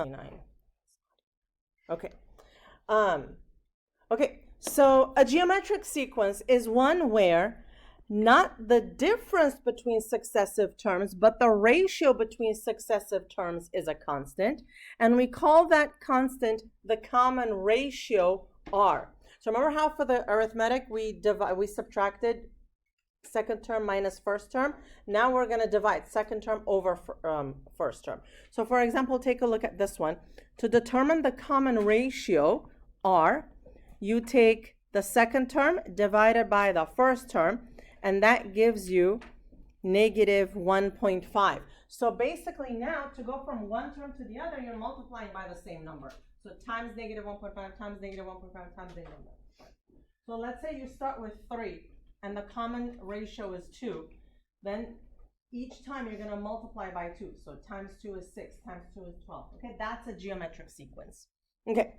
9. Okay. Okay, so a geometric sequence is one where not the difference between successive terms, but the ratio between successive terms is a constant. And we call that constant the common ratio R. So remember how for the arithmetic we subtracted second term minus first term? Now we're going to divide second term over first term. So for example, take a look at this one. To determine the common ratio R, you take the second term divided by the first term, and that gives you negative 1.5. So basically now, to go from one term to the other, you're multiplying by the same number. So times negative 1.5 times negative 1.5 times negative 1.5. So let's say you start with 3, and the common ratio is 2. Then each time you're going to multiply by 2. So times 2 is 6, times 2 is 12. Okay, that's a geometric sequence. Okay.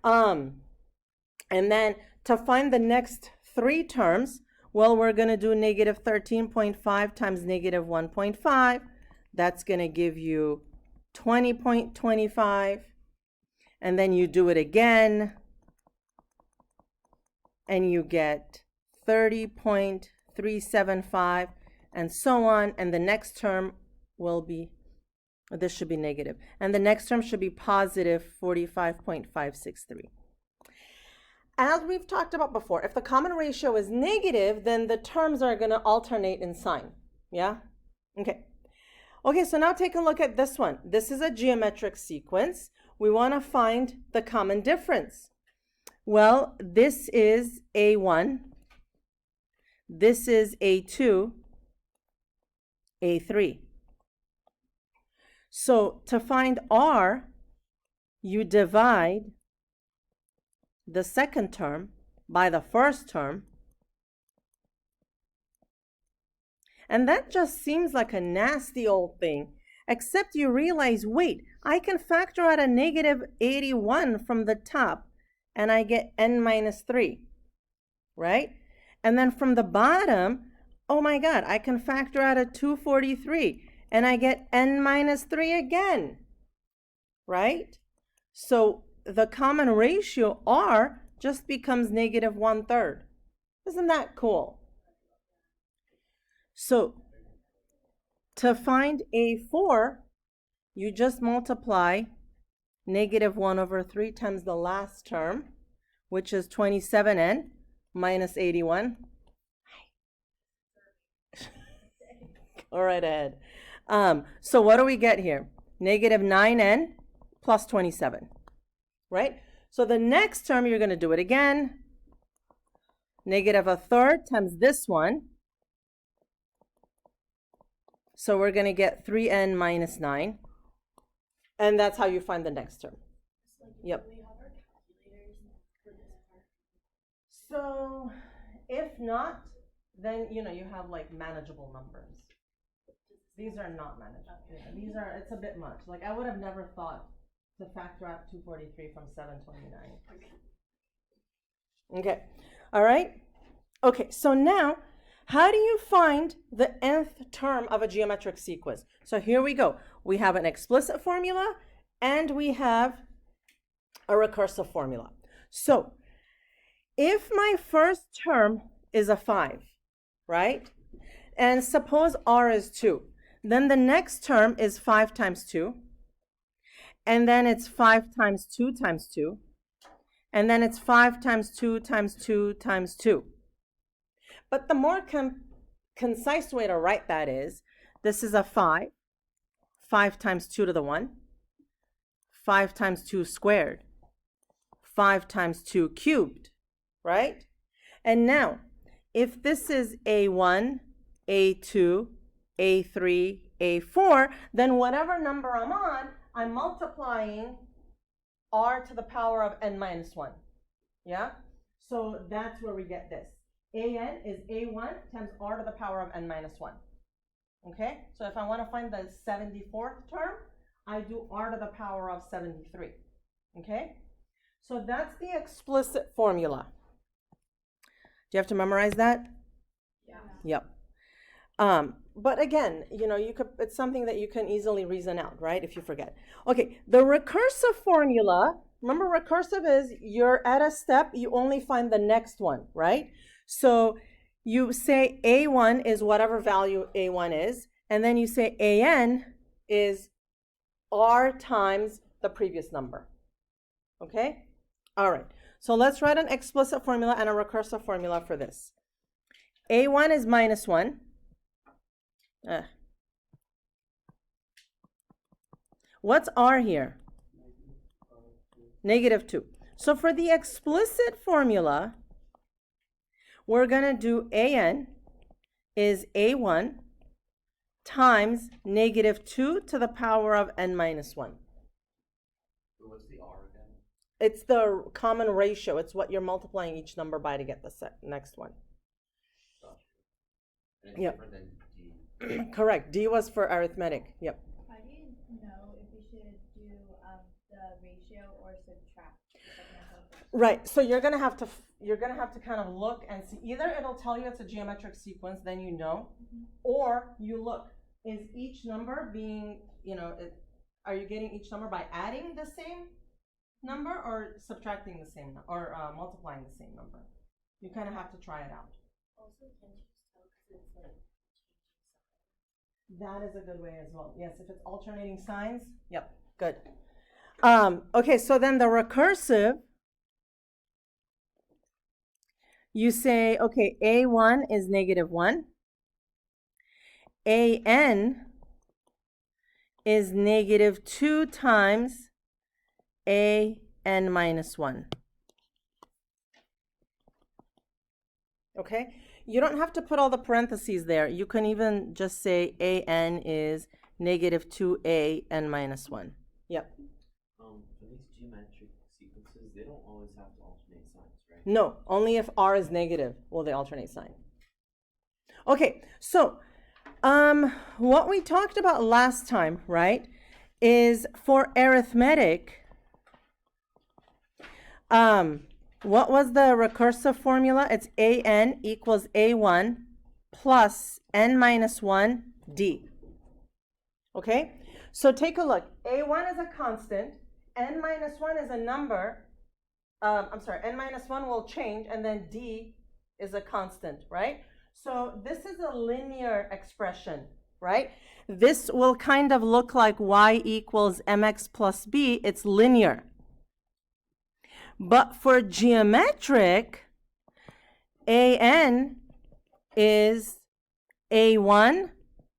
And then to find the next 3 terms, well, we're going to do negative 13.5 times negative 1.5. That's going to give you 20.25. And then you do it again, and you get 30.375, and so on. And the next term will be, this should be negative. And the next term should be positive 45.563. As we've talked about before, if the common ratio is negative, then the terms are going to alternate in sign. Yeah? Okay. Okay, so now take a look at this one. This is a geometric sequence. We want to find the common difference. Well, this is A1. This is A2, A3. So to find R, you divide the second term by the first term, and that just seems like a nasty old thing, except you realize, wait, I can factor out a negative 81 from the top, and I get n minus 3, right? And then from the bottom, oh my God, I can factor out a 243, and I get n minus 3 again, right? So the common ratio R just becomes negative 1/3. Isn't that cool? So to find A4, you just multiply negative 1/3 times the last term, which is 27n minus 81. Go right ahead. So what do we get here? Negative 9n plus 27. Right? So the next term, you're going to do it again. Negative 1/3 times this one. So we're going to get 3n minus 9. And that's how you find the next term. Yep. So if not, then, you have like manageable numbers. These are not manageable. These are, it's a bit much. Like I would have never thought to factor out 243 from 729. Okay, all right. Okay, so now, how do you find the nth term of a geometric sequence? So here we go. We have an explicit formula, and we have a recursive formula. So if my first term is a 5, right? And suppose R is 2, then the next term is 5 times 2. And then it's 5 times 2 times 2. And then it's 5 times 2 times 2 times 2. But the more concise way to write that is, this is a 5. 5 times 2 to the 1. 5 times 2 squared. 5 times 2 cubed, right? And now, if this is A1, A2, A3, A4, then whatever number I'm on, I'm multiplying R to the power of n minus 1. Yeah? So that's where we get this. AN is A1 times R to the power of n minus 1. Okay? So if I want to find the 74th term, I do R to the power of 73. Okay? So that's the explicit formula. Do you have to memorize that? Yeah. Yep. but again, it's something that you can easily reason out, right? If you forget. Okay, the recursive formula, remember recursive is you're at a step, you only find the next one, right? So you say A1 is whatever value A1 is, and then you say AN is R times the previous number. Okay? All right. So let's write an explicit formula and a recursive formula for this. A1 is minus 1. What's R here? Negative 2. So for the explicit formula, we're going to do AN is A1 times negative 2 to the power of n minus 1. What's the R again? It's the common ratio. It's what you're multiplying each number by to get the next one. And it's different than D. Correct. D was for arithmetic. Yep. How do you know if we should do the ratio or subtract? Right. So you're gonna have to kind of look and see. Either it'll tell you it's a geometric sequence, then you know, or you look. Is each number being, are you getting each number by adding the same number or subtracting the same or multiplying the same number? You kind of have to try it out. Also, can you just tell because it's like changing signs? That is a good way as well. Yes, if it's alternating signs. Yep, good. Okay, so then the recursive, you say, okay, A1 is negative 1. AN is negative 2 times AN minus 1. Okay? You don't have to put all the parentheses there. You can even just say AN is negative 2A n minus 1. Yep. For these geometric sequences, they don't always have to alternate signs, right? No, only if R is negative will they alternate sign. Okay, so what we talked about last time, right, is for arithmetic, what was the recursive formula? It's AN equals A1 plus n minus 1 D. Okay? So take a look. A1 is a constant. N minus 1 is a number. N minus 1 will change, and then D is a constant, right? So this is a linear expression, right? This will kind of look like y equals mx plus b. It's linear. But for geometric, AN is A1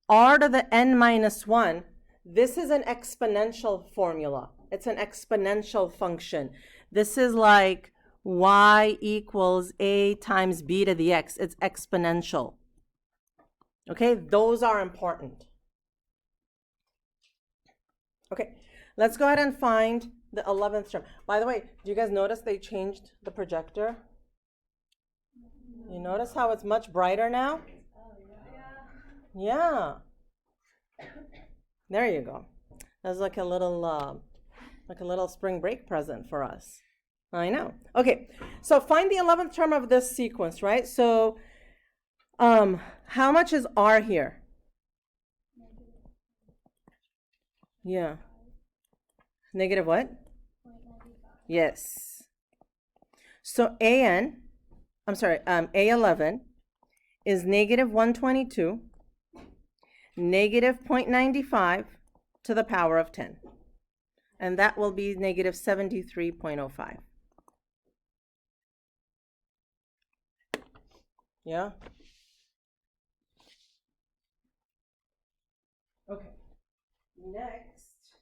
R to the n minus 1. This is an exponential formula. It's an exponential function. This is like y equals a times b to the x. It's exponential. Okay, those are important. Okay, let's go ahead and find the 11th term. By the way, do you guys notice they changed the projector? You notice how it's much brighter now? Yeah. There you go. That's like a little spring break present for us. I know. Okay, so find the 11th term of this sequence, right? So how much is R here? Yeah. Negative what? Yes. So A11 is negative 122, negative 0.95 to the power of 10. And that will be negative 73.05. Yeah? Okay. Next.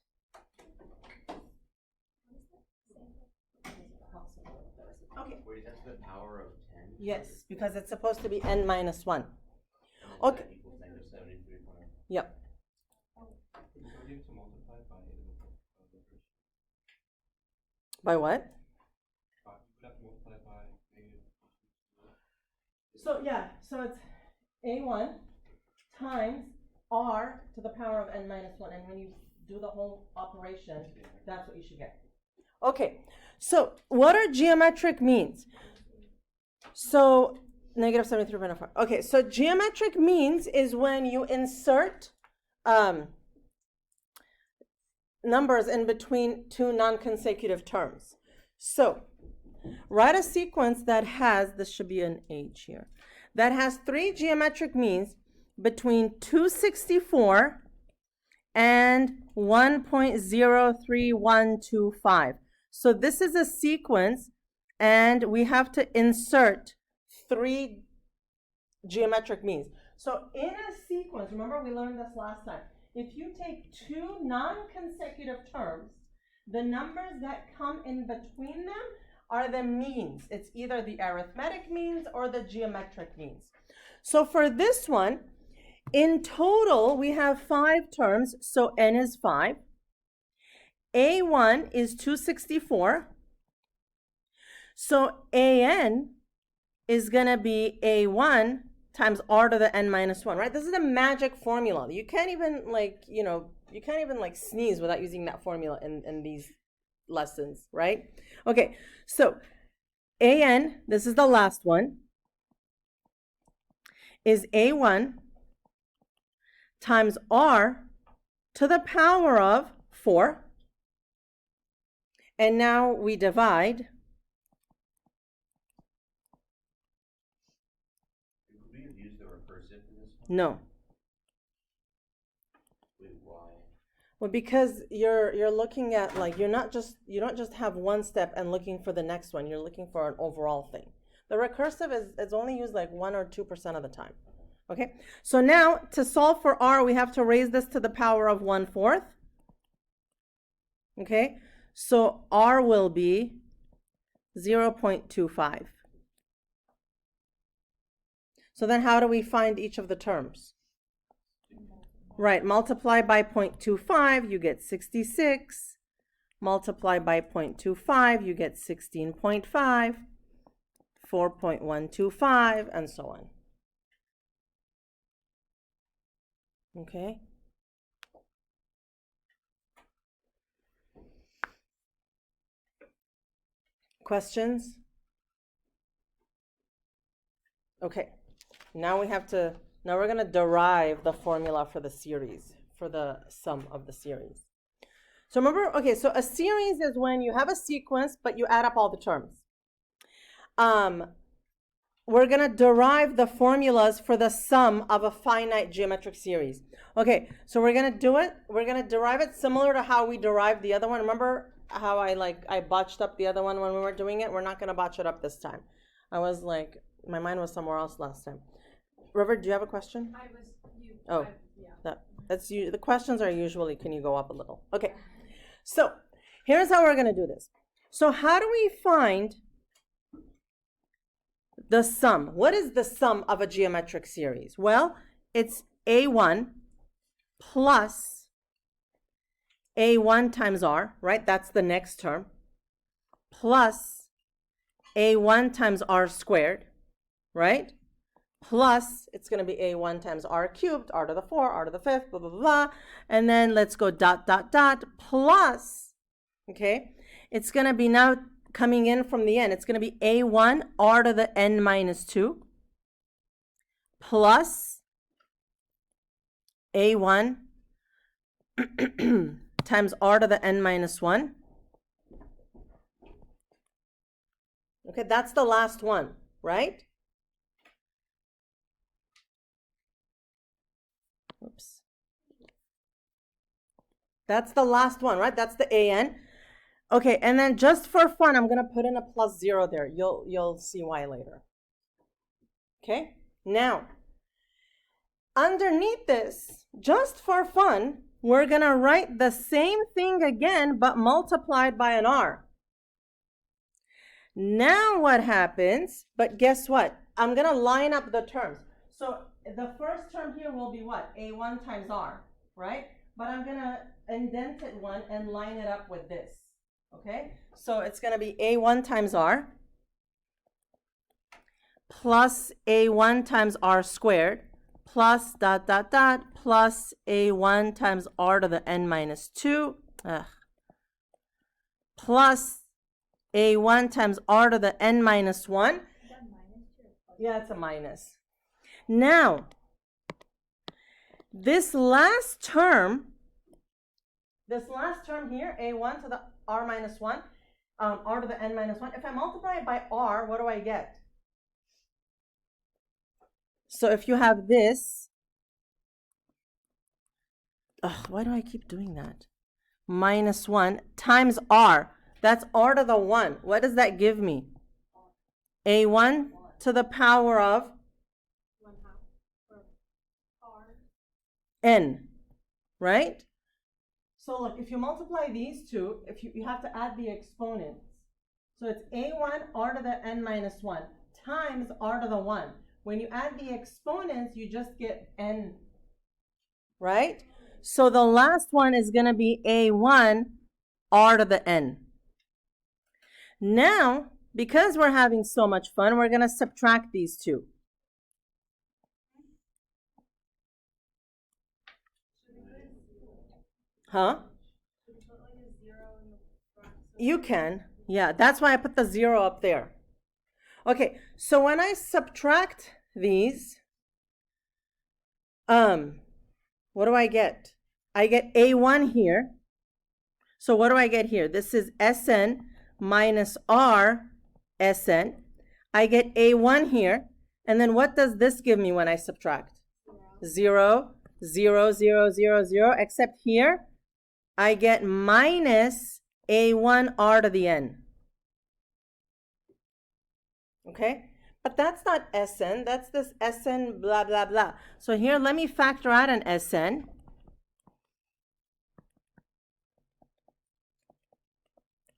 Okay. Wait, that's the power of 10? Yes, because it's supposed to be n minus 1. Okay. That equals negative 73.05. Yep. By what? So yeah, so it's A1 times R to the power of n minus 1. And when you do the whole operation, that's what you should get. Okay, so what are geometric means? So Negative 73.04. Okay, so geometric means is when you insert numbers in between two non-consecutive terms. So write a sequence that has, this should be an H here, that has three geometric means between 264 and 1.03125. So this is a sequence, and we have to insert three geometric means. So in a sequence, remember we learned this last time, if you take two non-consecutive terms, the numbers that come in between them are the means. It's either the arithmetic means or the geometric means. So for this one, in total, we have 5 terms, so n is 5. A1 is 264. So an is going to be a1 times r to the n minus 1, right? This is a magic formula. You can't even you can't even sneeze without using that formula in these lessons, right? Okay, so an, this is the last one, is a1 times r to the power of 4. And now we divide. Could we have used the recursive in this one? No. Wait, why? Well, because you're looking at you don't just have one step and looking for the next one. You're looking for an overall thing. The recursive is only used 1 or 2% of the time. Okay, so now to solve for r, we have to raise this to the power of 1/4. Okay, so r will be 0.25. So then how do we find each of the terms? Right, multiply by 0.25, you get 66. Multiply by 0.25, you get 16.5, 4.125, and so on. Okay. Questions? Okay. Now we're going to derive the formula for the series, for the sum of the series. So remember, okay, so a series is when you have a sequence, but you add up all the terms. We're going to derive the formulas for the sum of a finite geometric series. Okay, so we're going to do it. We're going to derive it similar to how we derived the other one. Remember how I botched up the other one when we were doing it? We're not going to botch it up this time. I was my mind was somewhere else last time. River, do you have a question? Oh, yeah. That's you. The questions are usually, can you go up a little? Okay, so here's how we're going to do this. So how do we find the sum? What is the sum of a geometric series? Well, it's a1 plus a1 times r, right? That's the next term, plus a1 times r squared, right? Plus, it's going to be a1 times r cubed, r to the 4, r to the 5th, blah, blah, blah. And then let's go dot, dot, dot, plus, okay? It's going to be now coming in from the end. It's going to be a1 r to the n minus 2 plus a1 times r to the n minus 1. Okay, that's the last one, right? Oops. That's the last one, right? That's the an. Okay, and then just for fun, I'm going to put in a +0 there. You'll see why later. Okay? Now, underneath this, just for fun, we're going to write the same thing again, but multiplied by an r. Now what happens, but guess what? I'm going to line up the terms. So the first term here will be what? a1 times r, right? But I'm going to indent it one and line it up with this. Okay, so it's going to be a1 times r plus a1 times r squared plus dot, dot, dot plus a1 times r to the n minus 2 plus a1 times r to the n minus 1. Yeah, it's a minus. Now, this last term here, a1 to the r minus 1, r to the n minus 1, if I multiply it by r, what do I get? So if you have this, why do I keep doing that? Minus 1 times r. That's r to the 1. What does that give me? a1 to the power of 1/2 or r. n, right? So look, if you multiply these two, if you have to add the exponents. So it's a1 r to the n minus 1 times r to the 1. When you add the exponents, you just get n, right? So the last one is going to be a1 r to the n. Now, because we're having so much fun, we're going to subtract these two. Huh? You can. Yeah, that's why I put the 0 up there. Okay, so when I subtract these, what do I get? I get a1 here. So what do I get here? This is Sn minus r Sn. I get a1 here. And then what does this give me when I subtract? 0, 0, 0, 0, 0. Except here, I get minus a1 r to the n. Okay? But that's not Sn. That's this Sn blah, blah, blah. So here, let me factor out an Sn.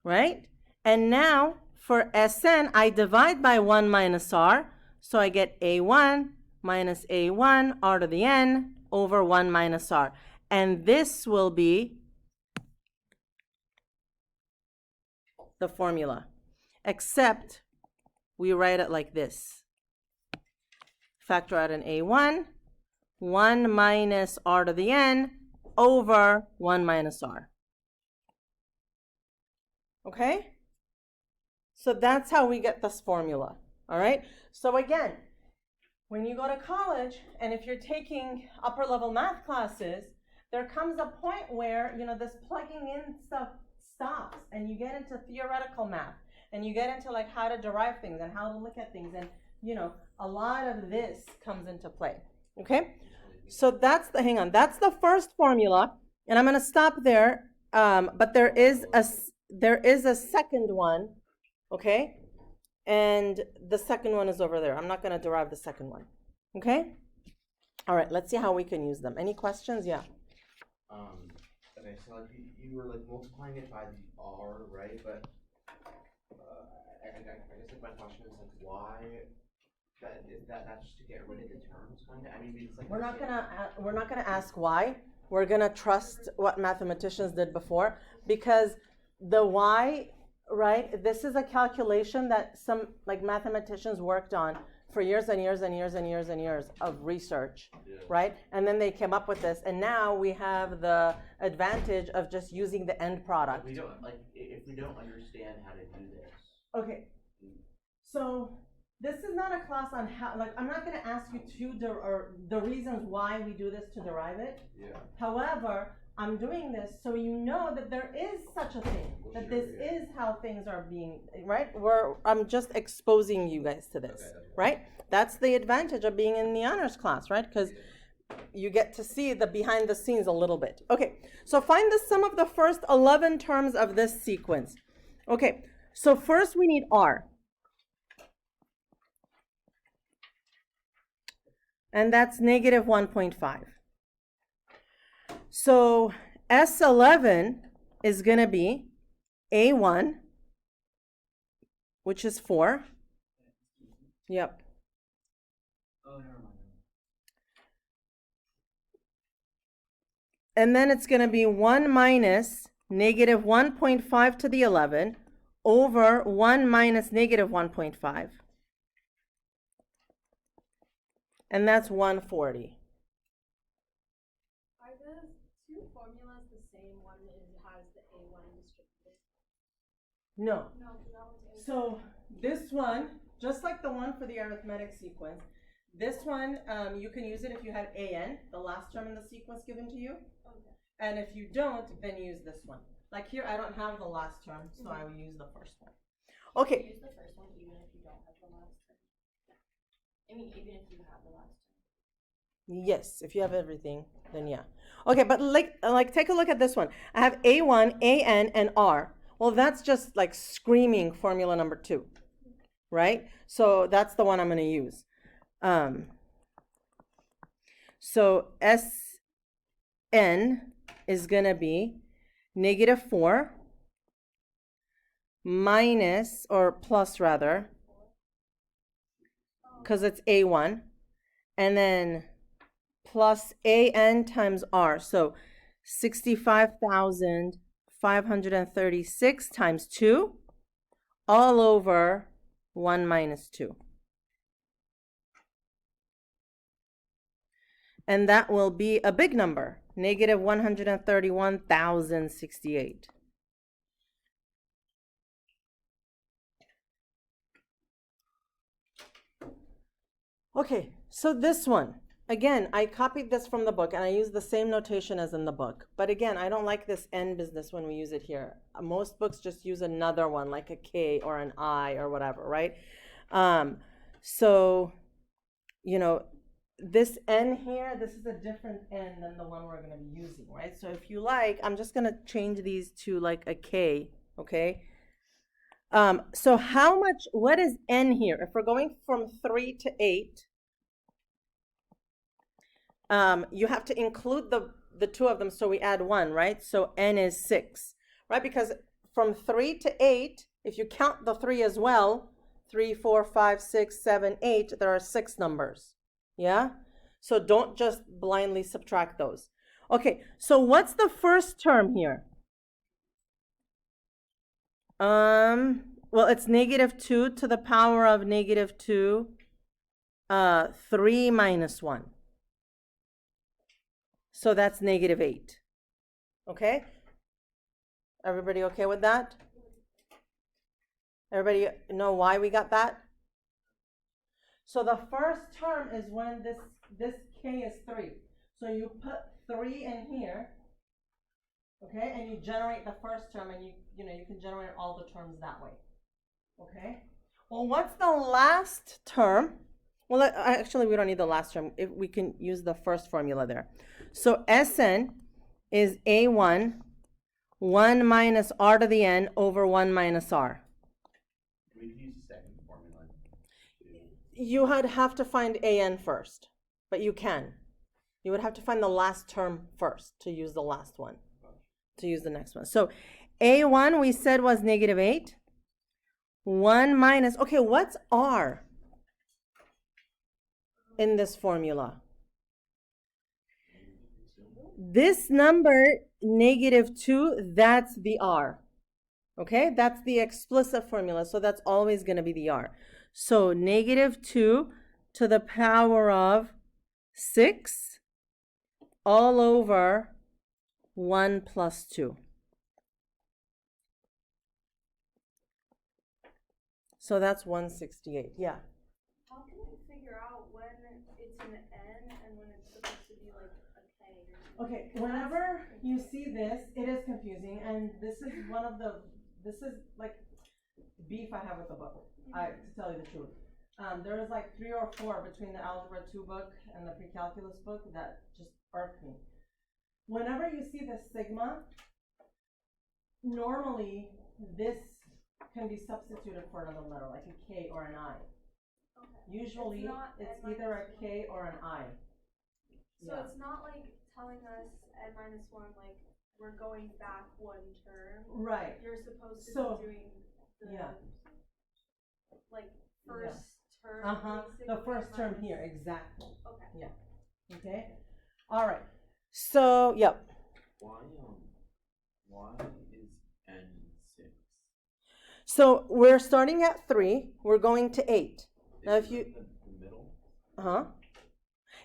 Right? And now, for Sn, I divide by 1 minus r. So I get a1 minus a1 r to the n over 1 minus r. And this will be the formula. Except we write it like this. Factor out an a1, 1 minus r to the n over 1 minus r. Okay? So that's how we get this formula. All right? So again, when you go to college and if you're taking upper level math classes, there comes a point where, this plugging in stuff stops and you get into theoretical math and you get into like how to derive things and how to look at things and, a lot of this comes into play. Okay? So that's the first formula and I'm going to stop there. But there is a second one, okay? And the second one is over there. I'm not going to derive the second one, okay? All right, let's see how we can use them. Any questions? Yeah. Okay, so like you were like multiplying it by the r, right? But I guess like my question is like why that's just to get rid of the terms, kind of. I mean, it's like We're not gonna ask why. We're gonna trust what mathematicians did before because the why, right? This is a calculation that some like mathematicians worked on for years and years and years and years and years of research, right? And then they came up with this, and now we have the advantage of just using the end product. We don't like if we don't understand how to do this. Okay, so this is not a class on how. Like, I'm not going to ask you the reasons why we do this to derive it. Yeah. However, I'm doing this so you know that there is such a thing. That this is how things are being, right? I'm just exposing you guys to this, right? That's the advantage of being in the honors class, right? Because you get to see the behind the scenes a little bit. Okay, so find the sum of the first 11 terms of this sequence. Okay, so first we need R. And that's negative 1.5. So S11 is going to be A1, which is 4. Yep. Oh, never mind. And then it's going to be 1 minus negative 1.5 to the 11 over 1 minus negative 1.5. And that's 140. Are the two formulas the same? One has the A1 distributed. No. No, that one's A1. So this one just like the one for the arithmetic sequence. This one, you can use it if you have an, the last term in the sequence given to you. Okay. And if you don't, then use this one. Like here, I don't have the last term, so I will use the first one. Okay. Use the first one even if you don't have the last term. I mean, even if you have the last term. Yes, if you have everything, then yeah. Okay, but like take a look at this one. I have A1, AN, and R. Well, that's just like screaming formula number 2, right? So that's the one I'm going to use. So SN is going to be -4 minus, or plus rather, because it's A1, and then plus AN times R. So 65,536 times 2 all over 1 minus 2. And that will be a big number, -131,068. Okay, so this one, again, I copied this from the book and I used the same notation as in the book. But again, I don't like this N business when we use it here. Most books just use another one, like a K or an I or whatever, right? So, you know, this N here, this is a different N than the one we're going to be using, right? So if you like, I'm just going to change these to like a K, okay? So how much, what is N here? If we're going from 3 to 8, you have to include the two of them, so we add 1, right? So N is 6, right? Because from 3 to 8, if you count the 3 as well, 3, 4, 5, 6, 7, 8, there are 6 numbers, yeah? So don't just blindly subtract those. Okay, so what's the first term here? Well, it's -2 to the power of -2, 3 minus 1. So that's -8. Okay? Everybody okay with that? Everybody know why we got that? So the first term is when this K is 3. So you put 3 in here, okay, and you generate the first term, and you can generate all the terms that way. Okay? Well, what's the last term? Well, actually, we don't need the last term. If we can use the first formula there. So Sn is A1, 1 minus R to the N over 1 minus R. We could use the second formula. You would have to find AN first, but you can. You would have to find the last term first to use the last one, to use the next one. So A1 we said was -8. 1 minus, okay, what's R in this formula? This number, -2, that's the R. Okay, that's the explicit formula, so that's always going to be the R. So -2 to the power of 6 all over 1 plus 2. So that's 168, yeah. How can we figure out when it's an N and when it's supposed to be like a K or something? Okay, whenever you see this, it is confusing, and this is like beef I have with the book, to tell you the truth. There was like 3 or 4 between the Algebra 2 book and the Precalculus book that just irked me. Whenever you see the sigma, normally this can be substituted for another letter, like a K or an I. Okay. Usually, it's either a K or an I. So it's not like telling us N-1, like we're going back 1 term. Right. You're supposed to So, be doing the yeah. like first term. The basically, first term minus- here, exactly. Okay. Yeah. Okay. All right. So, yep. Why is N 6? So we're starting at 3. We're going to 8. Now, if you the middle.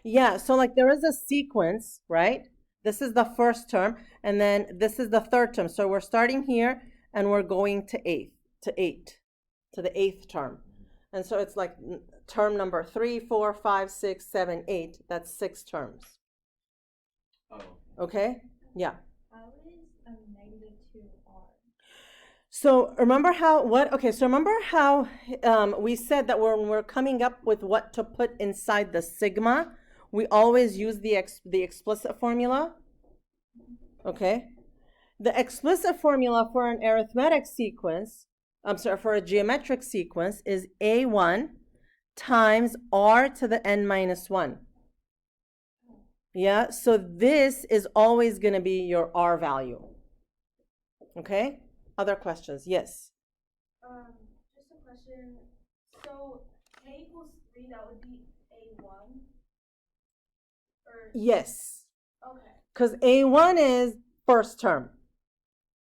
Yeah. So like there is a sequence, right? This is the first term, and then this is the third term. So we're starting here, and we're going to 8, to the 8th term. And so it's like term number 3, 4, 5, 6, 7, 8. That's 6 terms. Oh. Okay? Yeah. How is negative 2R? So remember how we said that when we're coming up with what to put inside the sigma, we always use the explicit formula? Okay? The explicit formula for an arithmetic sequence, for a geometric sequence is A1 times R to the n minus 1. Yeah, so this is always going to be your R value. Okay? Other questions? Yes. Just a question. So A equals 3, that would be A1? Or Yes. okay. Because A1 is first term.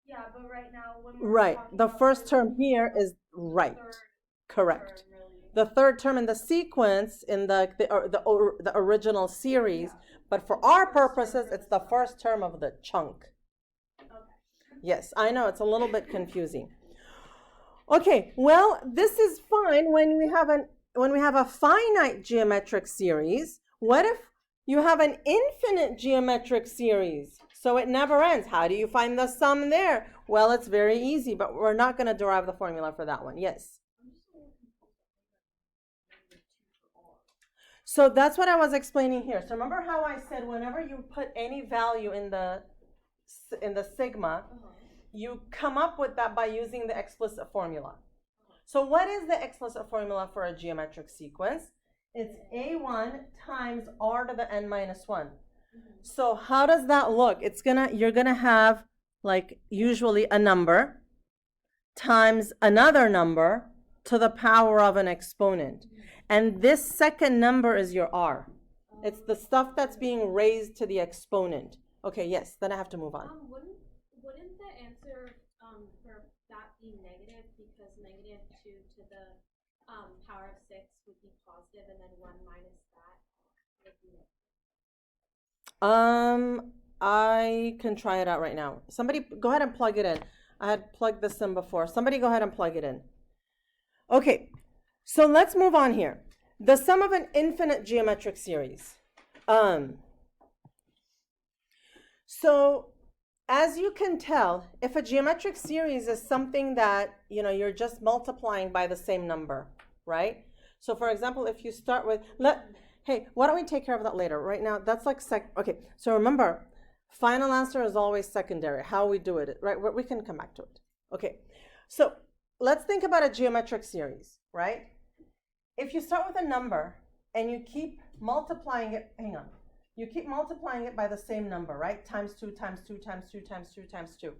Yeah, but right now when we're Right. talking The about first term here is right. third Correct. term, really. The third term in the sequence in the original series, but for our purposes, it's the first term of the chunk. Okay. Yes, I know it's a little bit confusing. Okay, well, this is fine when we have a finite geometric series. What if you have an infinite geometric series? So it never ends. How do you find the sum there? Well, it's very easy, but we're not going to derive the formula for that one. Yes. So that's what I was explaining here. So remember how I said whenever you put any value in the sigma, you come up with that by using the explicit formula. So what is the explicit formula for a geometric sequence? It's A1 times R to the n minus 1. So how does that look? You're gonna have like usually a number times another number to the power of an exponent. And this second number is your R. It's the stuff that's being raised to the exponent. Okay, yes, then I have to move on. Wouldn't the answer for that be negative, because negative 2 to the power of 6 would be positive, and then 1 minus that would be negative? I can try it out right now. Somebody go ahead and plug it in. I had plugged this in before. Somebody go ahead and plug it in. Okay, so let's move on here. The sum of an infinite geometric series. So as you can tell, if a geometric series is something that, you're just multiplying by the same number, right? So for example, if you start with, hey, why don't we take care of that later? Right now, that's like okay, so remember, final answer is always secondary, how we do it, right? We can come back to it. Okay, so let's think about a geometric series, right? If you start with a number and you keep multiplying it, you keep multiplying it by the same number, right? Times 2, times 2, times 2, times 2, times 2.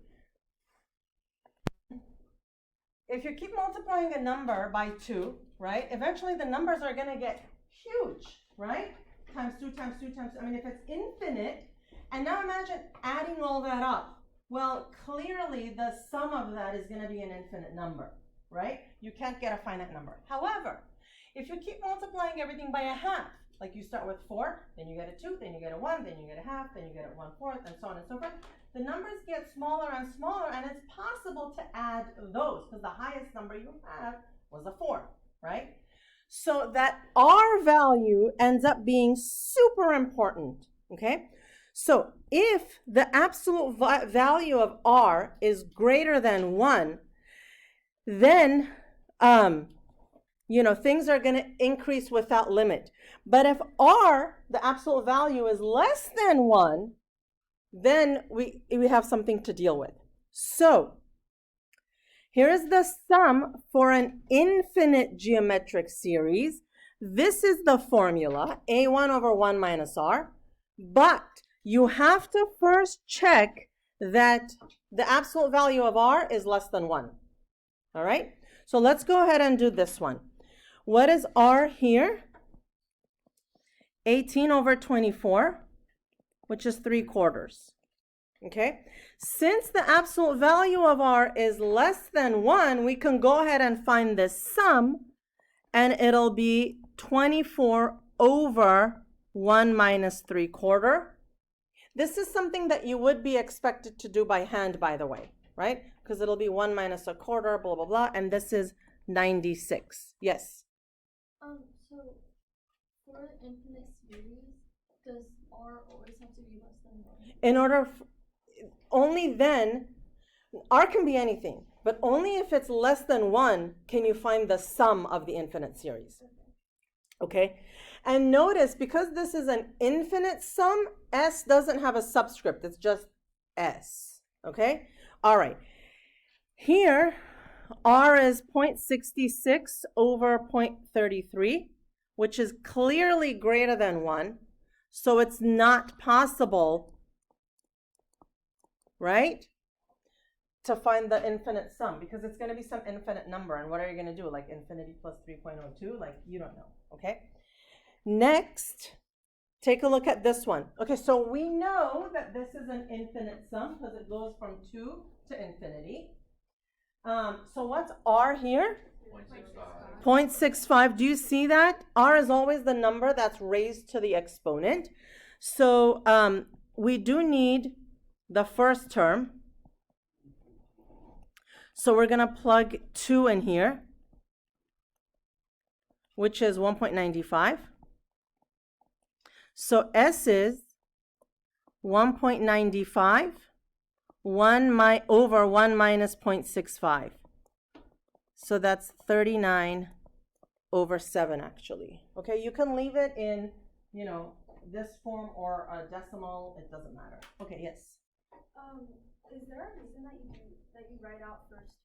If you keep multiplying a number by 2, right, eventually the numbers are going to get huge, right? Times 2, times 2, times 2. I mean, if it's infinite, and now imagine adding all that up. Well, clearly the sum of that is going to be an infinite number, right? You can't get a finite number. However, if you keep multiplying everything by a half, like you start with 4, then you get a 2, then you get a 1, then you get a half, then you get a 1/4, and so on and so forth. The numbers get smaller and smaller, and it's possible to add those, because the highest number you have was a 4, right? So that R value ends up being super important, okay? So if the absolute value of R is greater than 1, then things are going to increase without limit. But if R, the absolute value, is less than 1, then we have something to deal with. So here is the sum for an infinite geometric series. This is the formula, A1 over 1 minus R. But you have to first check that the absolute value of R is less than 1. All right? So let's go ahead and do this one. What is R here? 18 over 24, which is 3/4. Okay? Since the absolute value of R is less than 1, we can go ahead and find this sum, and it'll be 24 over 1 minus 3/4. This is something that you would be expected to do by hand, by the way, right? Because it'll be 1 minus 1/4, blah, blah, blah, and this is 96. Yes? So for the infinite series, does R always have to be less than 1? In order, only then, R can be anything, but only if it's less than 1 can you find the sum of the infinite series. Okay? And notice, because this is an infinite sum, S doesn't have a subscript, it's just S. Okay? All right. Here, R is 0.66 over 0.33, which is clearly greater than 1. So it's not possible, right, to find the infinite sum, because it's going to be some infinite number. And what are you going to do? Like infinity plus 3.02? Like, you don't know. Okay? Next, take a look at this one. Okay, so we know that this is an infinite sum because it goes from 2 to infinity. So what's R here? 0.65. 0.65. Do you see that? R is always the number that's raised to the exponent. So we do need the first term. So we're going to plug 2 in here, which is 1.95. So S is 1.95 over 1 minus 0.65. So that's 39 over 7 actually. Okay, you can leave it in, this form or a decimal, it doesn't matter. Okay, yes. Is there a reason that you write out first